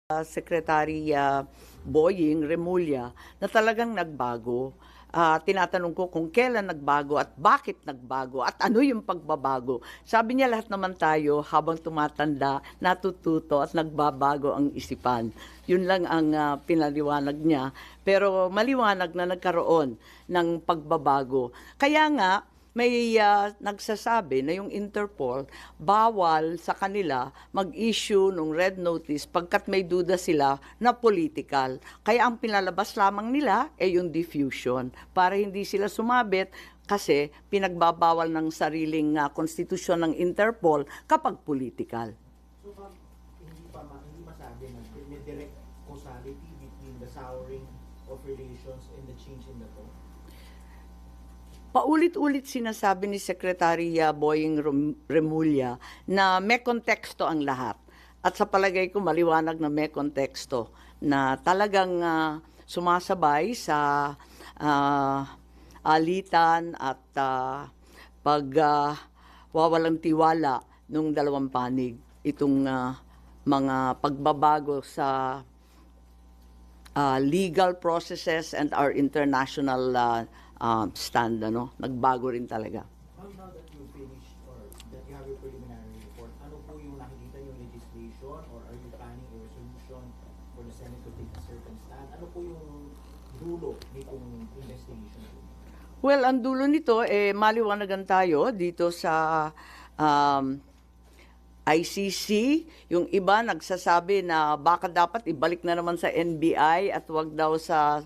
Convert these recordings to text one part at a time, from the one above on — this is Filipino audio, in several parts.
Secretary Boying Remulla na talagang nagbago. Tinatanong ko kung kailan nagbago at bakit nagbago at ano yung pagbabago. Sabi niya lahat naman tayo habang tumatanda, natututo at nagbabago ang isipan. Yun lang ang pinaliwanag niya. Pero maliwanag na nagkaroon ng pagbabago. Kaya nga, may nagsasabi na yung Interpol bawal sa kanila mag-issue ng red notice pagkat may duda sila na political. Kaya ang pinalabas lamang nila ay yung diffusion para hindi sila sumabit kasi pinagbabawal ng sariling konstitusyon ng Interpol kapag political. So, hindi masabi na may direct causality between the souring of relations and the change in the tone? Paulit-ulit sinasabi ni Secretary Boying Remulla na may konteksto ang lahat. At sa palagay ko maliwanag na may konteksto na talagang sumasabay sa alitan at pagwawalang tiwala ng dalawang panig itong mga pagbabago sa legal processes and our international stand, nagbago rin talaga. Now that you finished or that you have your preliminary report, ano po yung nakikita yung legislation or are you planning a resolution for the Senate to take a certain stand? Ano po yung dulo nitong investigation? Well, ang dulo nito, maliwanagan tayo dito sa ICC. Yung iba nagsasabi na baka dapat ibalik na naman sa NBI at wag daw sa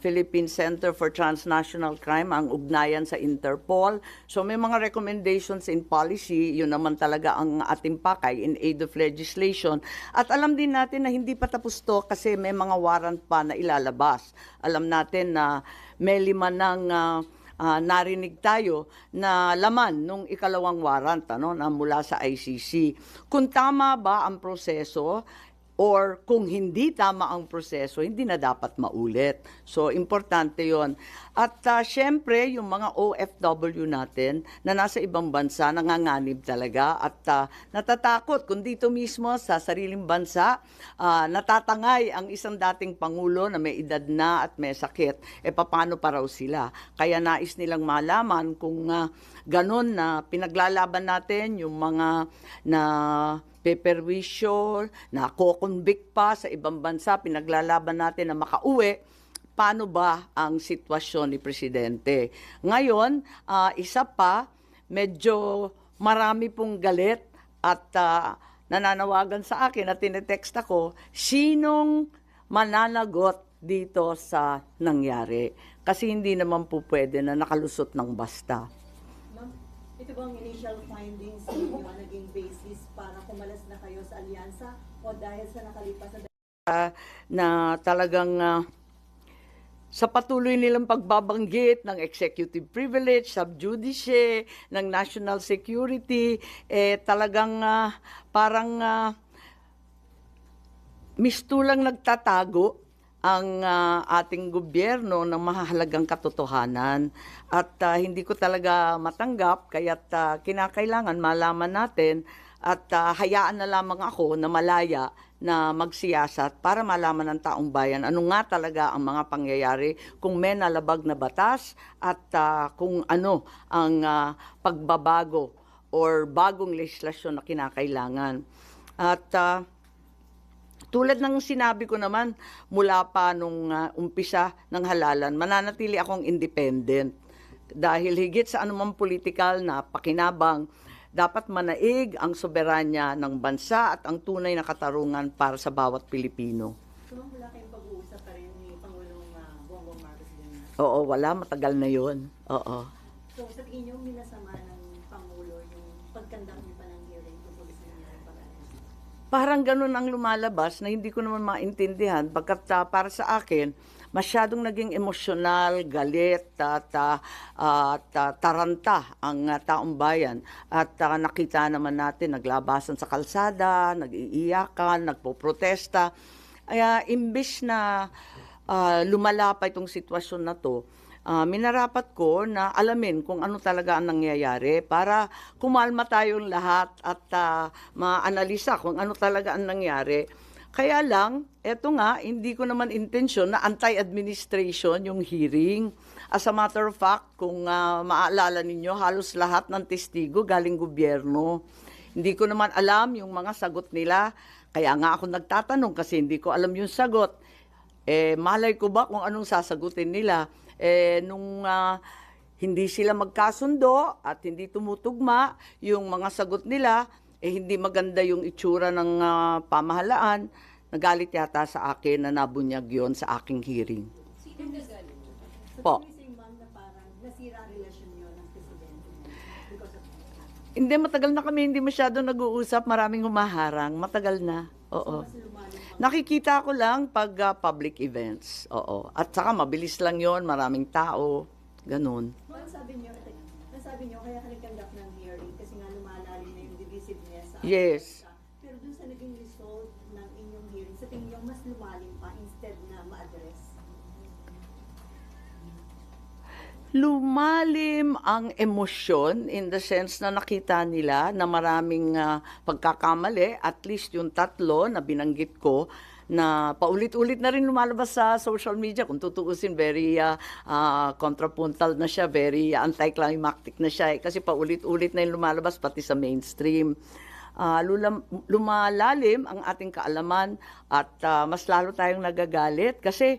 Philippine Center for Transnational Crime ang ugnayan sa Interpol. So may mga recommendations in policy, yun naman talaga ang ating pakay in aid of legislation. At alam din natin na hindi pa tapos to kasi may mga warrant pa na ilalabas. Alam natin na may 5 ng narinig tayo na laman nung ikalawang warrant na mula sa ICC. Kung tama ba ang proseso or kung hindi tama ang proseso, hindi na dapat maulit. So, importante yon. At syempre, yung mga OFW natin na nasa ibang bansa, nanganganib talaga at natatakot kung dito mismo sa sariling bansa, natatangay ang isang dating Pangulo na may edad na at may sakit, paano pa raw sila? Kaya nais nilang malaman kung ganun na pinaglalaban natin yung mga na peperwisyo, nako-convict pa sa ibang bansa, pinaglalaban natin na makauwi, paano ba ang sitwasyon ni Presidente? Ngayon, isa pa, medyo marami pong galit at nananawagan sa akin at tinetext ako, sinong mananagot dito sa nangyari? Kasi hindi naman po pwede na nakalusot ng basta. Ito bang initial findings ninyo naging basis para kumalas na kayo sa alyansa o dahil sa nakalipas na talagang sa patuloy nilang pagbabanggit ng executive privilege, sub judice, ng national security, talagang parang mistulang nagtatago ang ating gobyerno ng mahahalagang katotohanan at hindi ko talaga matanggap kaya't kinakailangan malaman natin at hayaan na lamang ako na malaya na magsiyasat para malaman ng taong bayan ano nga talaga ang mga pangyayari kung may nalabag na batas at kung ano ang pagbabago or bagong legislasyon na kinakailangan. At tulad ng sinabi ko naman, mula pa nung umpisa ng halalan, mananatili akong independent. Dahil higit sa anumang politikal na pakinabang, dapat manaig ang soberanya ng bansa at ang tunay na katarungan para sa bawat Pilipino. So, wala kayong pag-uusap pa rin ni Pangulong Bongbong Marcos din? Oo, wala. Matagal na yun. Oo. So, sa tingin niyo, minasama ng Pangulo yung pagkandak niyo pa ng hearing tungkol sa nangyari pag-alis? Parang ganun ang lumalabas na hindi ko naman maintindihan pagkat para sa akin, masyadong naging emosyonal, galit at taranta ang taong bayan. At nakita naman natin, naglabasan sa kalsada, nag-iiyakan, nagpoprotesta. Imbis na lumala pa itong sitwasyon na to, minarapat ko na alamin kung ano talaga ang nangyayari para kumalma tayong lahat at maanalisa kung ano talaga ang nangyari Kaya lang, eto nga, hindi ko naman intensyon na anti-administration yung hearing. As a matter of fact, kung maaalala ninyo, halos lahat ng testigo galing gobyerno. Hindi ko naman alam yung mga sagot nila. Kaya nga ako nagtatanong kasi hindi ko alam yung sagot. Malay ko ba kung anong sasagutin nila? Nung hindi sila magkasundo at hindi tumutugma yung mga sagot nila, hindi maganda yung itsura ng pamahalaan, nagalit yata sa akin na nabunyag yon sa aking hearing. Sino nagalit? Po. So, saying, ma'am, na parang nasira ang relasyon niyo ng presidente because of that. Hindi, matagal na kami hindi masyado nag-uusap, maraming humaharang, matagal na. Oo. Mas lumalim pa. Nakikita ko lang pag public events. Oo. At saka mabilis lang yon, maraming tao, ganun. Ma'am, sabi niyo, kaya ka nag-conduct ng hearing kasi nga lumalalim na yung divisiveness sa Yes. Pero dun sa naging result ng inyong hearing, sa tingin niyo mas lumalim pa instead na ma-address? Lumalim ang emosyon in the sense na nakita nila na maraming pagkakamali, at least yung tatlo na binanggit ko, na paulit-ulit na rin lumalabas sa social media. Kung tutuusin, very contrapuntal na siya, very anticlimactic na siya. Kasi paulit-ulit na yung lumalabas pati sa mainstream. Lumalalim ang ating kaalaman at mas lalo tayong nagagalit kasi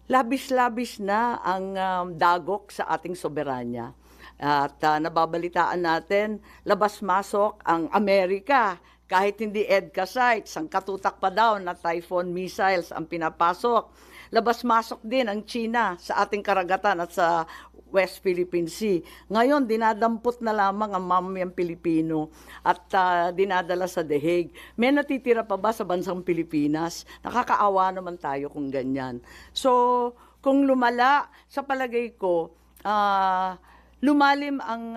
labis-labis na ang dagok sa ating soberanya. At nababalitaan natin, labas-masok ang Amerika. Kahit hindi EDCA sites, ang katutak pa daw na Typhoon missiles ang pinapasok. Labas-masok din ang China sa ating karagatan at sa West Philippine Sea. Ngayon, dinadampot na lamang ang mamamayang Pilipino at dinadala sa The Hague. May natitira pa ba sa bansang Pilipinas? Nakakaawa naman tayo kung ganyan. So, kung lumala, sa palagay ko, lumalim ang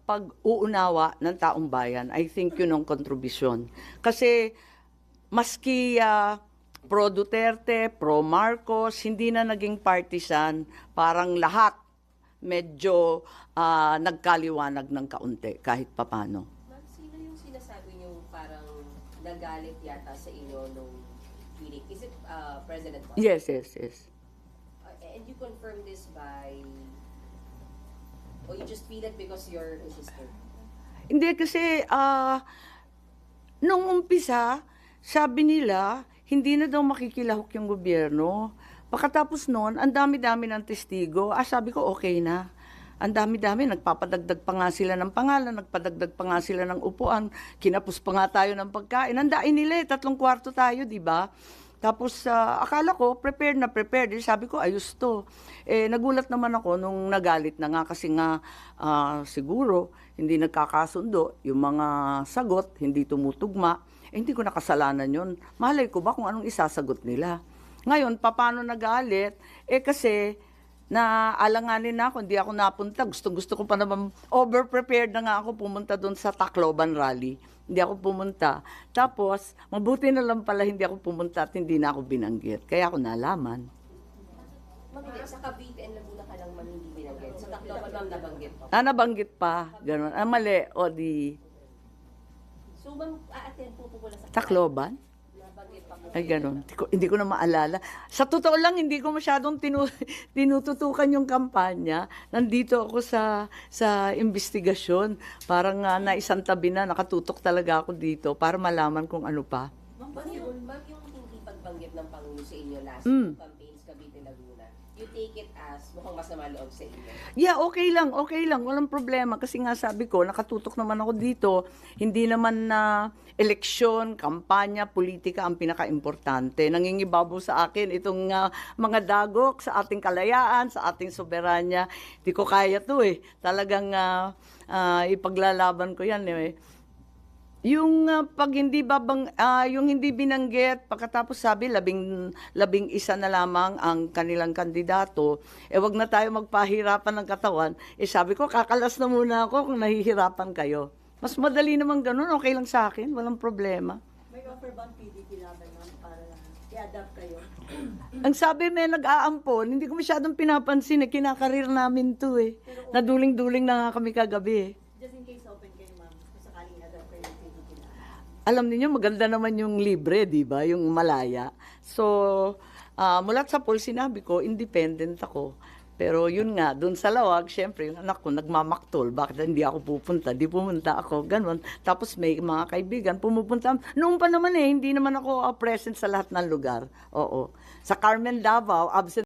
pag-uunawa ng taong bayan. I think yun ang kontribusyon. Kasi maski pro Duterte, pro Marcos, hindi na naging partisan, parang lahat medyo nagkaliwanag ng kaunti kahit papano. Ma'am, sino yung sinasabi niyo parang nagalit yata sa inyo nung hearing? Is it President Marcos? Yes. And you confirm this by, or you just feel it because you're his sister? Hindi kasi nung umpisa, sabi nila, hindi na daw makikilahok yung gobyerno. Pagkatapos noon, ang dami-dami ng testigo. Sabi ko, okay na. Ang dami-dami, nagpapadagdag pa nga sila ng pangalan, nagpadagdag pa nga sila ng upuan, kinapos pa nga tayo ng pagkain. Nandain nila 3 kwarto tayo, di ba? Tapos, akala ko, prepared na prepared. Sabi ko, ayos to. Nagulat naman ako nung nagalit na nga kasi nga siguro hindi nagkakasundo. Yung mga sagot, hindi tumutugma. Hindi ko nakasalanan yun. Malay ko ba kung anong isasagot nila? Ngayon, paano nagalit? Kasi naalanganin na ako, hindi ako napunta. Gusto ko pa naman, over-prepared na nga ako pumunta doon sa Tacloban rally. Hindi ako pumunta. Tapos, mabuti na lang pala hindi ako pumunta at hindi na ako binanggit. Kaya ako nalaman. Ma'am, hindi, sa Cavite and Laguna ka lang man hindi binanggit. Sa Tacloban, ma'am, nabanggit pa. Nabanggit pa. Ganun. Mali. O di, So, ma'am, a-attend po pala sa Tacloban? Nabanggit pa po. Ay, ganun. Hindi ko na maalala. Sa totoo lang, hindi ko masyadong tinututukan yung kampanya. Nandito ako sa investigasyon. Parang naisang tabi na, nakatutok talaga ako dito para malaman kung ano pa. Ma'am, yung hindi pagbanggit ng Pangulo sa inyo last campaigns, Cavite, Laguna, you take it as mukhang masama loob sa inyo? Yeah, okay lang. Walang problema. Kasi nga sabi ko, nakatutok naman ako dito. Hindi naman na eleksyon, kampanya, politika ang pinaka-importante. Nangingibabaw sa akin itong mga dagok sa ating kalayaan, sa ating soberanya. Hindi ko kaya to Talagang ipaglalaban ko yan Yung pag hindi yung hindi binanggit, pagkatapos sabi 11 na lamang ang kanilang kandidato, wag na tayo magpahirapan ng katawan. Sabi ko, kakalas na muna ako kung nahihirapan kayo. Mas madali naman ganun, okay lang sa akin, walang problema. May offer bang PDP laban, ma'am, para i-adapt kayo? Ang sabi may nag-aampon, hindi ko masyadong pinapansin kinakarir namin to Naduling-duling na nga kami kagabi Just in case open kayo, ma'am, kung sakaling i-adapt kayo ng PDP laban. alam niyo maganda naman yung libre, di ba? Yung malaya. So, mula sa pool, sinabi ko, independent ako. Pero yun nga, dun sa Lawag, syempre, yung anak ko nagmamaktol. Bakit hindi ako pupunta? Di pumunta ako, ganun. Tapos may mga kaibigan, pumupunta. Noong pa naman hindi naman ako present sa lahat ng lugar. Oo. Sa Carmen Davao, absent